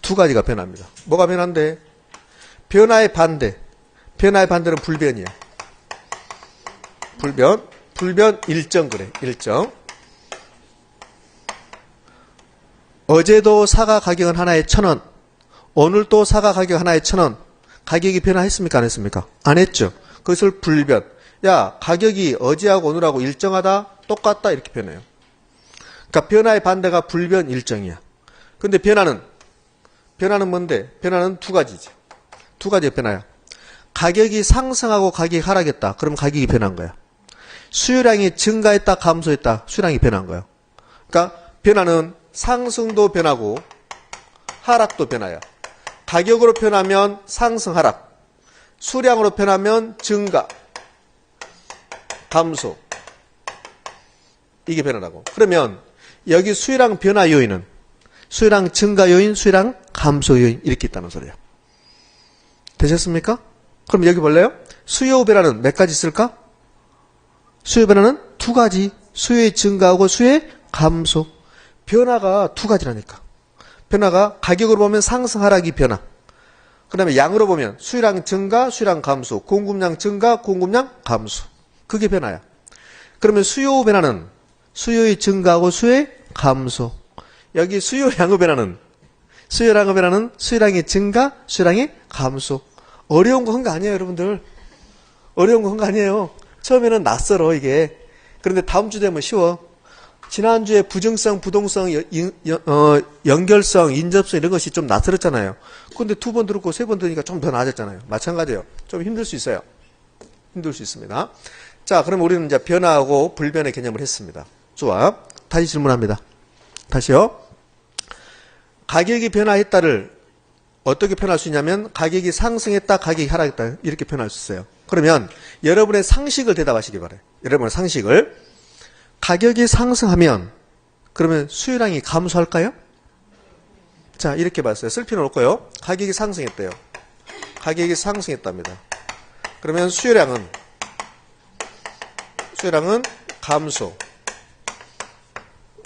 두 가지가 변화입니다. 뭐가 변화인데? 변화의 반대는 불변이에요. 불변 일정 그래. 일정. 어제도 사과 가격은 하나에 1,000원. 오늘도 사과 가격 하나에 1,000원. 가격이 변화했습니까? 안 했습니까? 안 했죠. 그것을 불변. 야, 가격이 어제하고 오늘하고 일정하다, 똑같다 이렇게 변해요. 그러니까 변화의 반대가 불변, 일정이야. 근데 변화는 뭔데? 변화는 두 가지지. 두 가지의 변화야. 가격이 상승하고 가격이 하락했다. 그럼 가격이 변한 거야. 수요량이 증가했다, 감소했다. 수요량이 변한 거야. 그러니까 변화는 상승도 변하고 하락도 변화야. 가격으로 변하면 상승, 하락. 수량으로 변하면 증가, 감소. 이게 변화라고. 그러면 여기 수요량 변화 요인은 수요량 증가 요인, 수요량 감소 요인 이렇게 있다는 소리야. 되셨습니까? 그럼 여기 볼래요? 수요 변화는 몇 가지 있을까? 수요 변화는 두 가지. 수요의 증가하고 수요의 감소. 변화가 두 가지라니까. 변화가 가격으로 보면 상승, 하락이 변화. 그 다음에 양으로 보면 수요량 증가, 수요량 감소. 공급량 증가, 공급량 감소. 그게 변화야. 그러면 수요 변화는 수요의 증가하고 수요의 감소. 여기 수요량의 변화는 수요량의 증가, 수요량의 감소. 어려운 거 한 거 아니에요, 여러분들. 어려운 거 한 거 아니에요. 처음에는 낯설어, 이게. 그런데 다음 주 되면 쉬워. 지난주에 부정성, 부동성, 연결성, 인접성 이런 것이 좀 낯설었잖아요. 근데 두 번 들었고 세 번 들으니까 좀 더 나아졌잖아요. 마찬가지예요. 좀 힘들 수 있어요. 힘들 수 있습니다. 자, 그럼 우리는 이제 변화하고 불변의 개념을 했습니다. 좋아. 다시 질문합니다. 다시요. 가격이 변화했다를 어떻게 표현할 수 있냐면 가격이 상승했다, 가격이 하락했다 이렇게 표현할 수 있어요. 그러면 여러분의 상식을 대답하시기 바라요. 여러분의 상식을. 가격이 상승하면 그러면 수요량이 감소할까요? 자, 이렇게 봤어요. 쓸 필요는 없고요. 가격이 상승했대요. 가격이 상승했답니다. 그러면 수요량은 감소.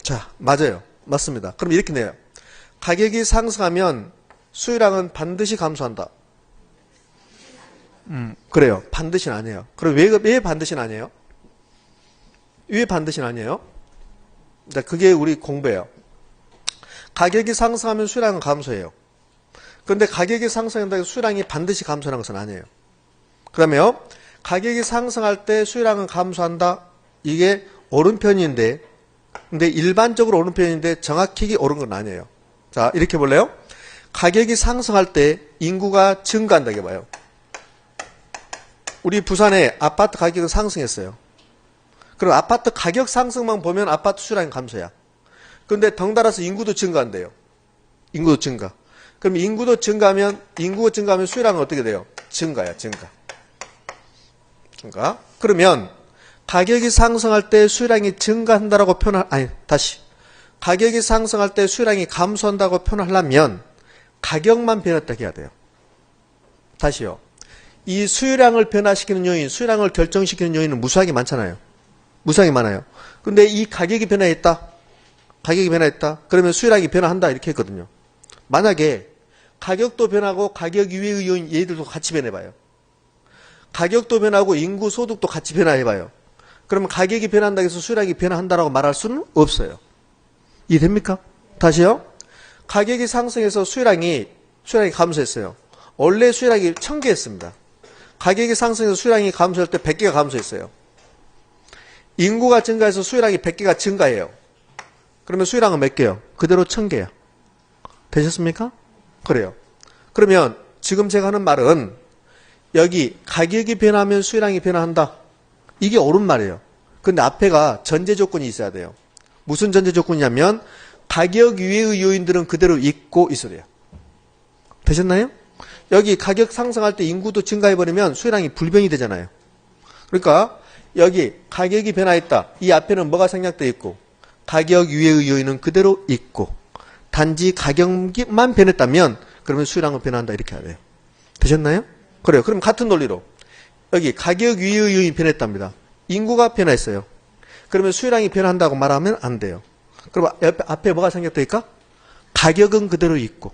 자, 맞아요. 맞습니다. 그럼 이렇게 내요. 가격이 상승하면 수요량은 반드시 감소한다. 그래요. 반드시는 아니에요. 그럼 왜 반드시는 아니에요? 왜 반드시는 아니에요? 자, 그게 우리 공부예요. 가격이 상승하면 수요량은 감소해요. 그런데 가격이 상승한다고 해서 수요량이 반드시 감소하는 것은 아니에요. 그러면 가격이 상승할 때 수요량은 감소한다. 이게 옳은 편인데, 근데 일반적으로 옳은 편인데 정확히 옳은 건 아니에요. 자, 이렇게 볼래요? 가격이 상승할 때 인구가 증가한다고 봐요. 우리 부산에 아파트 가격은 상승했어요. 그럼 아파트 가격 상승만 보면 아파트 수량이 감소야. 그런데 덩달아서 인구도 증가한대요. 인구도 증가. 그럼 인구가 증가하면 수요량은 어떻게 돼요? 증가야, 증가. 그러면 가격이 상승할 때 수요량이 증가한다라고 가격이 상승할 때 수요량이 감소한다고 표현하려면 가격만 변했다고 해야 돼요. 다시요. 이 수요량을 변화시키는 요인, 수요량을 결정시키는 요인은 무수하게 많잖아요. 무수하게 많아요. 근데 이 가격이 변화했다. 그러면 수요량이 변화한다. 이렇게 했거든요. 만약에 가격도 변하고 가격 이외의 요인 얘들도 같이 변해봐요. 가격도 변하고 인구 소득도 같이 변화해봐요. 그러면 가격이 변한다고 해서 수요량이 변화한다라고 말할 수는 없어요. 이해됩니까? 다시요. 가격이 상승해서 수요량이 감소했어요. 원래 수요량이 1000개였습니다. 가격이 상승해서 수요량이 감소할 때 100개가 감소했어요. 인구가 증가해서 수요량이 100개가 증가해요. 그러면 수요량은 몇 개요? 그대로 1000개야. 되셨습니까? 그래요. 그러면 지금 제가 하는 말은 여기 가격이 변하면 수요량이 변화한다. 이게 옳은 말이에요. 근데 앞에가 전제 조건이 있어야 돼요. 무슨 전제 조건이냐면 가격 이외의 요인들은 그대로 있고 이 소리야. 되셨나요? 여기 가격 상승할 때 인구도 증가해버리면 수요량이 불변이 되잖아요. 그러니까 여기 가격이 변화했다. 이 앞에는 뭐가 생략되어 있고 가격 이외의 요인은 그대로 있고 단지 가격만 변했다면 그러면 수요량은 변한다 이렇게 해야 돼요. 되셨나요? 그래요. 그럼 같은 논리로 여기 가격 이외의 요인이 변했답니다. 인구가 변화했어요. 그러면 수요량이 변한다고 말하면 안 돼요. 그럼 앞에 뭐가 생략되니까? 가격은 그대로 있고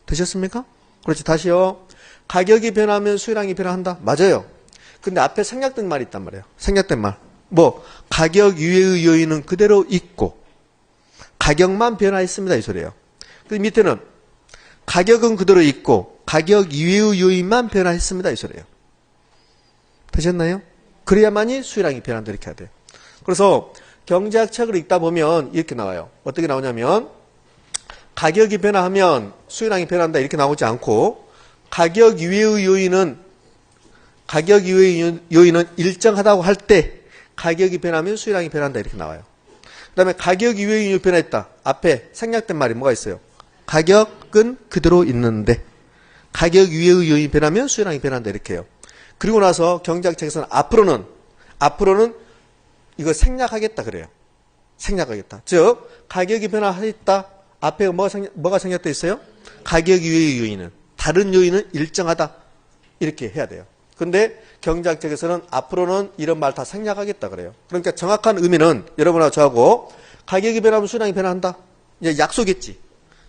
되셨습니까? 그렇지. 다시요. 가격이 변하면 수요량이 변화한다. 맞아요. 근데 앞에 생략된 말이 있단 말이에요. 생략된 말. 가격 이외의 요인은 그대로 있고 가격만 변화했습니다. 이 소리예요. 그 밑에는 가격은 그대로 있고 가격 이외의 요인만 변화했습니다. 이 소리예요. 되셨나요? 그래야만이 수요량이 변한다. 이렇게 해야 돼요. 그래서 경제학 책을 읽다 보면 이렇게 나와요. 어떻게 나오냐면 가격이 변화하면 수요량이 변한다. 이렇게 나오지 않고 가격 이외의 요인은 일정하다고 할 때 가격이 변하면 수요량이 변한다. 이렇게 나와요. 그 다음에 가격 이외의 요인이 변했다. 앞에 생략된 말이 뭐가 있어요? 가격은 그대로 있는데 가격 이외의 요인이 변하면 수요량이 변한다. 이렇게 해요. 그리고 나서 경제학 책에서는 앞으로는 이거 생략하겠다 그래요. 생략하겠다. 즉 가격이 변화했다. 앞에 뭐가 생략되어 있어요? 가격 이외의 요인은 다른 요인은 일정하다. 이렇게 해야 돼요. 근데 경제학 책에서는 앞으로는 이런 말 다 생략하겠다 그래요. 그러니까 정확한 의미는 여러분하고 저하고 가격이 변하면 수량이 변한다. 이제 약속했지.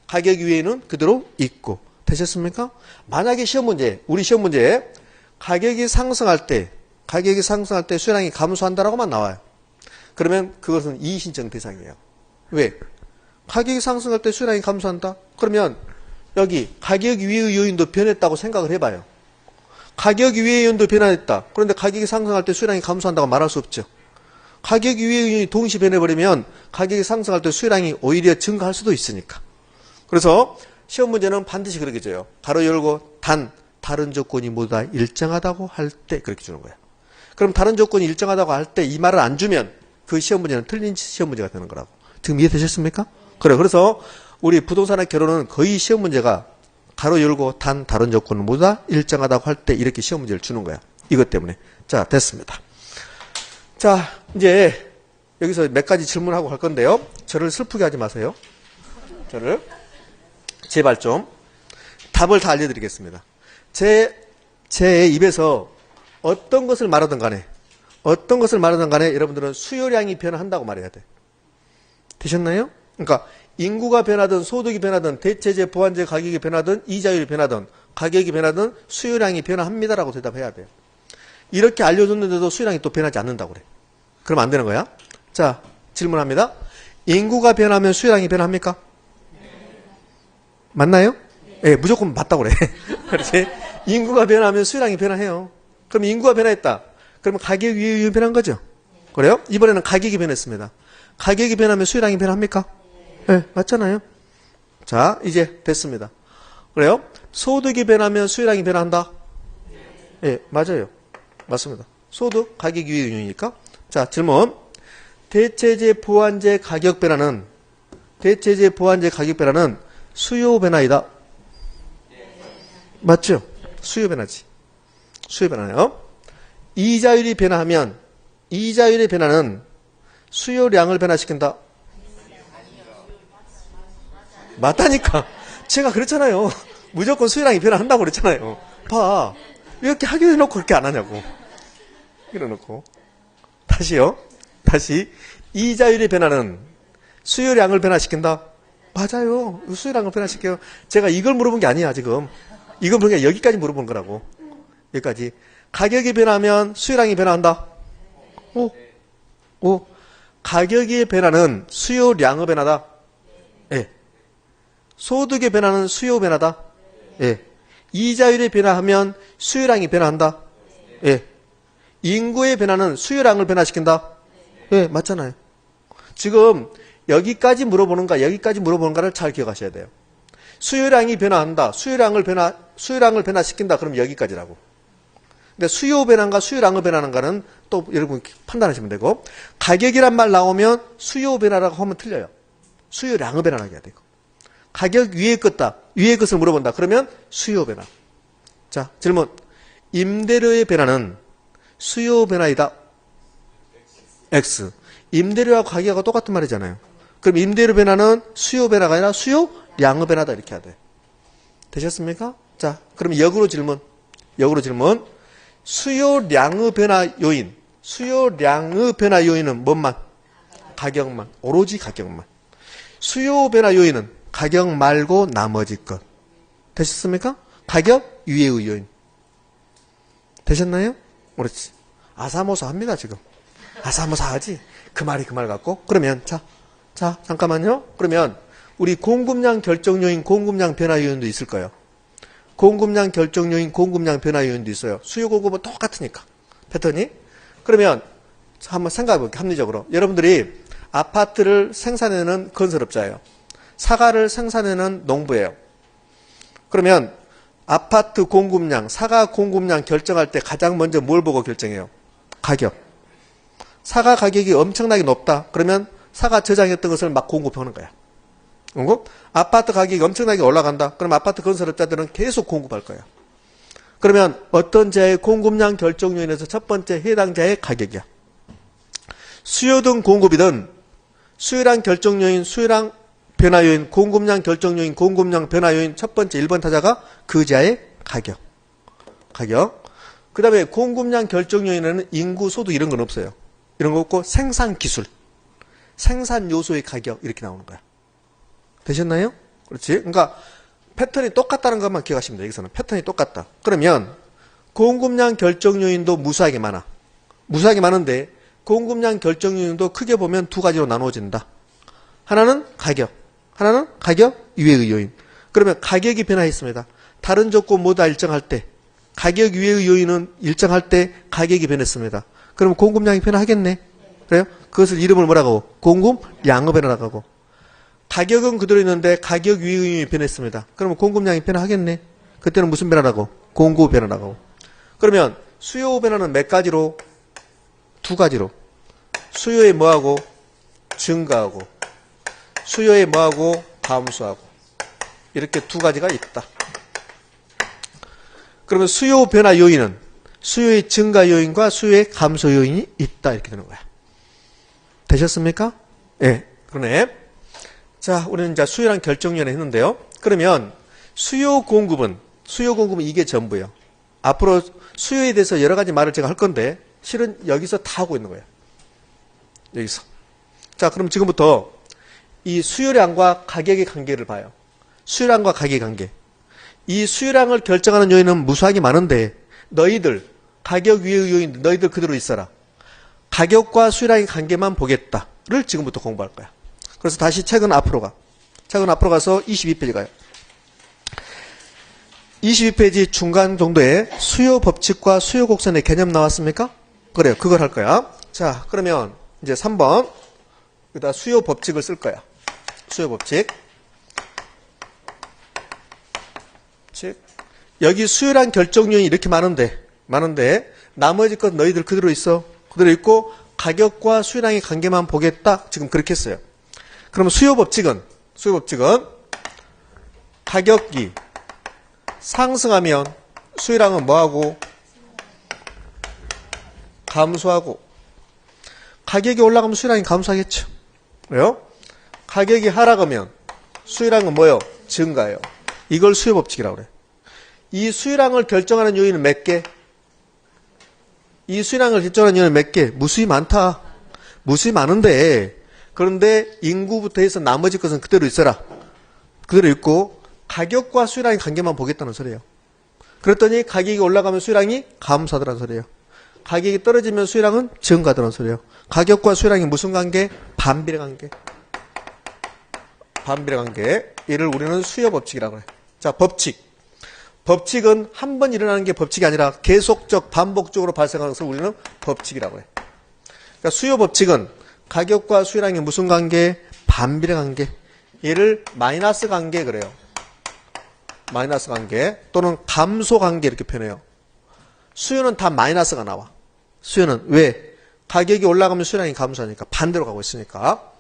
가격 이외에는 그대로 있고. 되셨습니까? 만약에 우리 시험 문제에 가격이 상승할 때 수량이 감소한다라고만 나와요. 그러면 그것은 이의신청 대상이에요. 왜? 가격이 상승할 때 수량이 감소한다? 그러면 여기 가격 이외의 요인도 변했다고 생각을 해봐요. 가격 이외의 요인도 변화했다. 그런데 가격이 상승할 때 수량이 감소한다고 말할 수 없죠. 가격 이외의 요인이 동시에 변해버리면 가격이 상승할 때 수량이 오히려 증가할 수도 있으니까. 그래서 시험 문제는 반드시 그렇게 줘요. 가로 열고 다른 조건이 모두 다 일정하다고 할 때 그렇게 주는 거야. 그럼 다른 조건이 일정하다고 할 때 이 말을 안 주면 그 시험 문제는 틀린 시험 문제가 되는 거라고. 지금 이해되셨습니까? 그래서 우리 부동산의 결론은 거의 시험 문제가 가로 열고 다른 조건은 모두 다 일정하다고 할 때 이렇게 시험 문제를 주는 거야. 이것 때문에. 자, 됐습니다. 자, 이제 여기서 몇 가지 질문하고 갈 건데요. 저를 슬프게 하지 마세요. 제발 좀. 답을 다 알려드리겠습니다. 제 입에서 어떤 것을 말하든 간에 여러분들은 수요량이 변화한다고 말해야 돼. 되셨나요? 그러니까 인구가 변하든 소득이 변하든 대체재 보완재 가격이 변하든 이자율이 변하든 가격이 변하든 수요량이 변화합니다라고 대답해야 돼요. 이렇게 알려줬는데도 수요량이 또 변하지 않는다고 그래. 그럼 안 되는 거야? 자, 질문합니다. 인구가 변하면 수요량이 변합니까? 맞나요? 예, 무조건 맞다고 그래. 그렇지? 인구가 변하면 수요량이 변화해요. 그럼 인구가 변화했다. 그러면 가격 위에 변한 거죠? 그래요? 이번에는 가격이 변했습니다. 가격이 변하면 수요량이 변합니까? 네, 맞잖아요. 자, 이제 됐습니다. 그래요? 소득이 변하면 수요량이 변한다? 예, 맞아요. 맞습니다. 소득, 가격 위의 요인이니까. 자, 질문. 대체재 보완재 가격 변화는 수요 변화이다. 맞죠? 수요 변화지. 수요 변화요. 이자율이 변화하면 이자율의 변화는 수요량을 변화시킨다. 맞다니까. 제가 그랬잖아요. 무조건 수요량이 변화한다고 그랬잖아요. 봐. 이렇게 하기로 해놓고 그렇게 안 하냐고. 이래놓고. 다시요. 다시. 이자율의 변화는 수요량을 변화시킨다. 맞아요. 수요량을 변화시켜요. 제가 이걸 물어본 게 아니야, 지금. 이건 그냥 여기까지 물어본 거라고. 여기까지. 가격이 변하면 수요량이 변화한다. 오. 가격의 변화는 수요량의 변화다. 예. 소득의 변화는 수요 변화다. 예. 이자율의 변화하면 수요량이 변화한다. 예. 인구의 변화는 수요량을 변화시킨다. 예, 맞잖아요. 지금 여기까지 물어보는가를 잘 기억하셔야 돼요. 수요량이 변화한다. 수요량을 변화시킨다. 그럼 여기까지라고. 근데 수요 변화인가 수요량을 변하는가는 또 여러분 판단하시면 되고, 가격이란 말 나오면 수요 변화라고 하면 틀려요. 수요량을 변화하게 해야 되고. 가격 위의 것을 물어본다. 그러면 수요 변화. 자, 질문. 임대료의 변화는 수요 변화이다. X. 임대료와 가격하고 똑같은 말이잖아요. 그럼 임대료 변화는 수요 변화가 아니라 수요량의 변화다. 이렇게 해야 돼. 되셨습니까? 자, 그럼 역으로 질문. 수요량의 변화 요인은 뭔만? 가격만. 오로지 가격만. 수요 변화 요인은 가격 말고 나머지 것. 되셨습니까? 가격 위의 요인. 되셨나요? 그렇지. 아사모사합니다, 지금. 아사모사하지. 그 말 같고. 그러면 자, 잠깐만요. 그러면 우리 공급량 결정 요인, 공급량 변화 요인도 있을 거예요. 공급량 결정 요인, 공급량 변화 요인도 있어요. 수요 공급은 똑같으니까 패턴이. 그러면 한번 생각해 볼게요. 합리적으로 여러분들이 아파트를 생산해내는 건설업자예요. 사과를 생산해내는 농부예요. 그러면 아파트 공급량, 사과 공급량 결정할 때 가장 먼저 뭘 보고 결정해요? 가격. 사과 가격이 엄청나게 높다. 그러면 사과 저장했던 것을 막 공급하는 거야. 공급? 아파트 가격이 엄청나게 올라간다. 그럼 아파트 건설업자들은 계속 공급할 거야. 그러면 어떤 자의 공급량 결정 요인에서 첫 번째 해당자의 가격이야. 수요든 공급이든 수요량 결정 요인, 수요량 변화 요인, 공급량 결정 요인, 공급량 변화 요인 첫 번째 1번 타자가 그 자의 가격. 가격. 그 다음에 공급량 결정 요인에는 인구, 소득 이런 건 없어요. 이런 거 없고 생산 기술, 생산 요소의 가격 이렇게 나오는 거야. 되셨나요? 그렇지? 그러니까 패턴이 똑같다는 것만 기억하시면 돼요. 여기서는 패턴이 똑같다. 그러면 공급량 결정 요인도 무수하게 많아. 무수하게 많은데 공급량 결정 요인도 크게 보면 두 가지로 나누어진다. 하나는 가격, 하나는 가격 이외의 요인. 그러면 가격이 변화했습니다. 다른 조건 모두 다 일정할 때, 가격 이외의 요인은 일정할 때 가격이 변했습니다. 그러면 공급량이 변화하겠네. 그래요? 그것을 이름을 뭐라고? 공급량이 변화하고. 가격은 그대로 있는데 가격 이외의 요인이 변했습니다. 그러면 공급량이 변화하겠네. 그때는 무슨 변화라고? 공급 변화라고. 그러면 수요 변화는 몇 가지로? 두 가지로. 수요에 뭐하고? 증가하고. 수요에 뭐하고? 감소하고. 이렇게 두 가지가 있다. 그러면 수요 변화 요인은 수요의 증가 요인과 수요의 감소 요인이 있다. 이렇게 되는 거야. 되셨습니까? 예. 네. 그러네. 자, 우리는 이제 수요랑 결정 요인을 했는데요. 그러면 수요 공급은 이게 전부예요. 앞으로 수요에 대해서 여러 가지 말을 제가 할 건데 실은 여기서 다 하고 있는 거예요. 여기서. 자, 그럼 지금부터 이 수요량과 가격의 관계를 봐요. 수요량과 가격의 관계. 이 수요량을 결정하는 요인은 무수하게 많은데 너희들 가격 위의 요인 너희들 그대로 있어라. 가격과 수요량의 관계만 보겠다를 지금부터 공부할 거야. 그래서 다시 책은 앞으로 가. 책은 앞으로 가서 22페이지 가요. 22페이지 중간 정도에 수요 법칙과 수요 곡선의 개념 나왔습니까? 그래요. 그걸 할 거야. 자, 그러면 이제 3번. 여기다 수요 법칙을 쓸 거야. 수요 법칙. 여기 수요량 결정 요인이 이렇게 많은데 나머지 것 너희들 그대로 있어. 그대로 있고 가격과 수요량의 관계만 보겠다. 지금 그렇게 했어요. 그럼 수요 법칙은 가격이 상승하면 수요량은 뭐하고? 감소하고. 가격이 올라가면 수요량이 감소하겠죠. 왜요? 가격이 하락하면 수요량은 뭐요? 증가해요. 이걸 수요 법칙이라고 그래. 이 수요량을 결정하는 요인은 몇 개? 이 수요량을 결정하는 요인은 몇 개? 무수히 많다. 무수히 많은데 그런데 인구부터 해서 나머지 것은 그대로 있어라. 그대로 있고 가격과 수요량의 관계만 보겠다는 소리예요. 그랬더니 가격이 올라가면 수요량이 감소하더라는 소리예요. 가격이 떨어지면 수요량은 증가하더라는 소리예요. 가격과 수요량이 무슨 관계? 반비례 관계. 반비례 관계. 이를 우리는 수요 법칙이라고 해요. 자, 법칙은 한 번 일어나는 게 법칙이 아니라 계속적 반복적으로 발생하는 것을 우리는 법칙이라고 해요. 그러니까 수요 법칙은 가격과 수요량이 무슨 관계? 반비례 관계. 얘를 마이너스 관계 그래요. 마이너스 관계 또는 감소 관계 이렇게 표현해요. 수요는 다 마이너스가 나와. 수요는 왜? 가격이 올라가면 수요량이 감소하니까 반대로 가고 있으니까.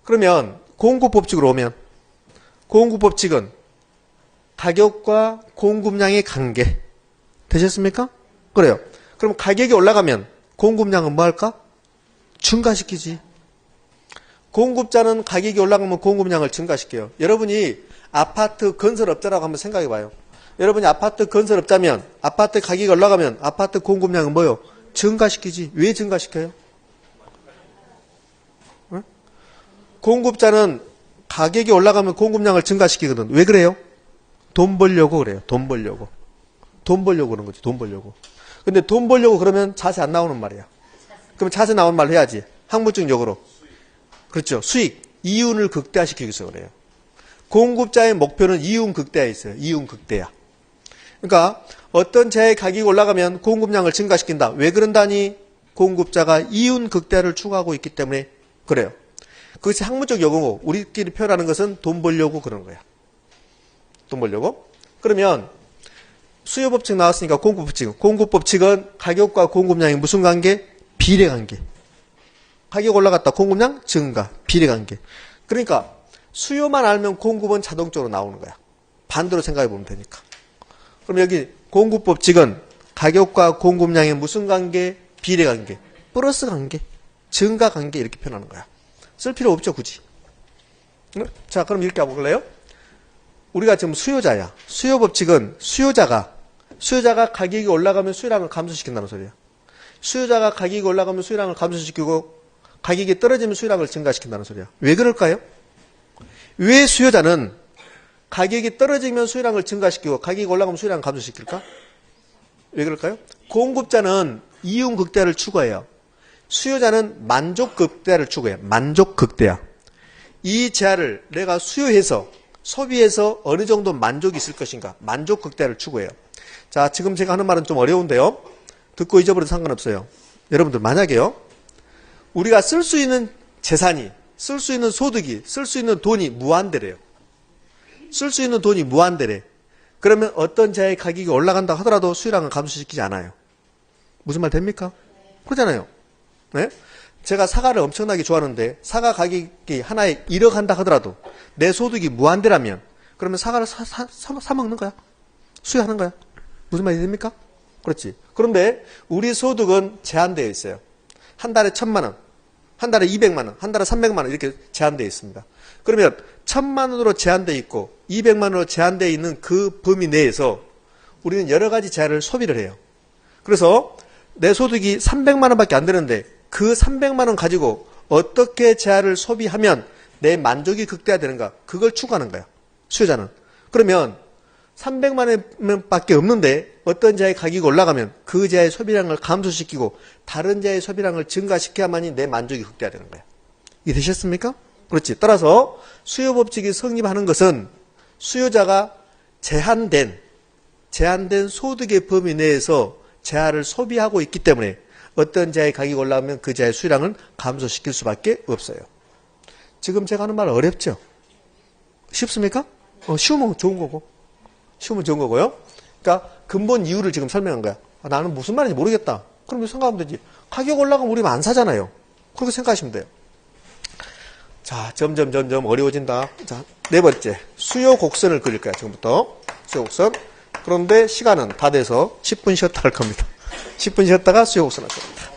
그러면 공급 법칙으로 오면 공급 법칙은 가격과 공급량의 관계. 되셨습니까? 그래요. 그럼 가격이 올라가면 공급량은 뭐 할까? 증가시키지. 공급자는 가격이 올라가면 공급량을 증가시켜요. 여러분이 아파트 건설업자라고 한번 생각해 봐요. 여러분이 아파트 건설업자면 아파트 가격이 올라가면 아파트 공급량은 뭐요? 증가시키지. 왜 증가시켜요? 응? 공급자는 가격이 올라가면 공급량을 증가시키거든. 왜 그래요? 돈 벌려고 그래요. 돈 벌려고. 돈 벌려고 그런 거지. 돈 벌려고. 근데 돈 벌려고 그러면 자세 안 나오는 말이야. 그럼 자세 나오는 말 해야지. 학문적 용어로. 그렇죠. 수익. 이윤을 극대화시키기 위해서 그래요. 공급자의 목표는 이윤 극대화에 있어요. 이윤 극대화. 그러니까 어떤 재화의 가격이 올라가면 공급량을 증가시킨다. 왜 그런다니? 공급자가 이윤 극대화를 추구하고 있기 때문에 그래요. 그것이 학문적 용어고 우리끼리 표현하는 것은 돈 벌려고 그런 거야. 돈 벌려고. 그러면 수요법칙 나왔으니까 공급법칙. 공급법칙은 가격과 공급량이 무슨 관계? 비례관계. 가격 올라갔다. 공급량 증가. 비례관계. 그러니까 수요만 알면 공급은 자동적으로 나오는 거야. 반대로 생각해 보면 되니까. 그럼 여기 공급법칙은 가격과 공급량의 무슨 관계? 비례관계. 플러스 관계. 증가 관계 이렇게 표현하는 거야. 쓸 필요 없죠, 굳이. 자, 그럼 이렇게 해볼래요? 우리가 지금 수요자야. 수요법칙은 수요자가 가격이 올라가면 수요량을 감소시킨다는 소리야. 수요자가 가격이 올라가면 수요량을 감소시키고 가격이 떨어지면 수요량을 증가시킨다는 소리야. 왜 그럴까요? 왜 수요자는 가격이 떨어지면 수요량을 증가시키고 가격이 올라가면 수요량을 감소시킬까? 왜 그럴까요? 공급자는 이윤 극대화를 추구해요. 수요자는 만족 극대화를 추구해요. 만족 극대화. 이 재화를 내가 수요해서 소비해서 어느 정도 만족이 있을 것인가? 만족 극대화를 추구해요. 자, 지금 제가 하는 말은 좀 어려운데요. 듣고 잊어버려도 상관없어요. 여러분들 만약에요. 우리가 쓸 수 있는 재산이, 쓸 수 있는 소득이, 쓸 수 있는 돈이 무한대래요. 쓸 수 있는 돈이 무한대래. 그러면 어떤 재화의 가격이 올라간다 하더라도 수요량은 감소시키지 않아요. 무슨 말 됩니까? 그러잖아요. 네? 제가 사과를 엄청나게 좋아하는데 사과 가격이 하나에 1억 한다 하더라도 내 소득이 무한대라면 그러면 사과를 사 먹는 거야. 수요하는 거야. 무슨 말이 됩니까? 그렇지. 그런데 우리 소득은 제한되어 있어요. 한 달에 1,000만 원, 한 달에 200만 원, 한 달에 300만 원 이렇게 제한되어 있습니다. 그러면 1,000만 원으로 제한되어 있고 200만 원으로 제한되어 있는 그 범위 내에서 우리는 여러 가지 재화를 소비를 해요. 그래서 내 소득이 300만 원밖에 안 되는데 그 300만 원 가지고 어떻게 재화를 소비하면 내 만족이 극대화되는가? 그걸 추구하는 거야. 수요자는. 그러면 300만 원밖에 없는데 어떤 재화의 가격이 올라가면 그 재화의 소비량을 감소시키고 다른 재화의 소비량을 증가시켜야만이 내 만족이 극대화되는 거야. 이해되셨습니까? 그렇지. 따라서 수요법칙이 성립하는 것은 수요자가 제한된 소득의 범위 내에서 재화를 소비하고 있기 때문에 어떤 재화의 가격이 올라오면 그 재화의 수량을 감소시킬 수밖에 없어요. 지금 제가 하는 말 어렵죠? 쉽습니까? 쉬우면 좋은 거고. 쉬우면 좋은 거고요. 그러니까 근본 이유를 지금 설명한 거야. 나는 무슨 말인지 모르겠다. 그럼 생각하면 되지. 가격 올라가면 우리는 안 사잖아요. 그렇게 생각하시면 돼요. 자, 점점 어려워진다. 자, 네 번째. 수요 곡선을 그릴 거야, 지금부터. 수요 곡선. 그런데 시간은 다 돼서 10분 쉬었다 할 겁니다. 10분 쉬었다가 수요 곡선 할 겁니다.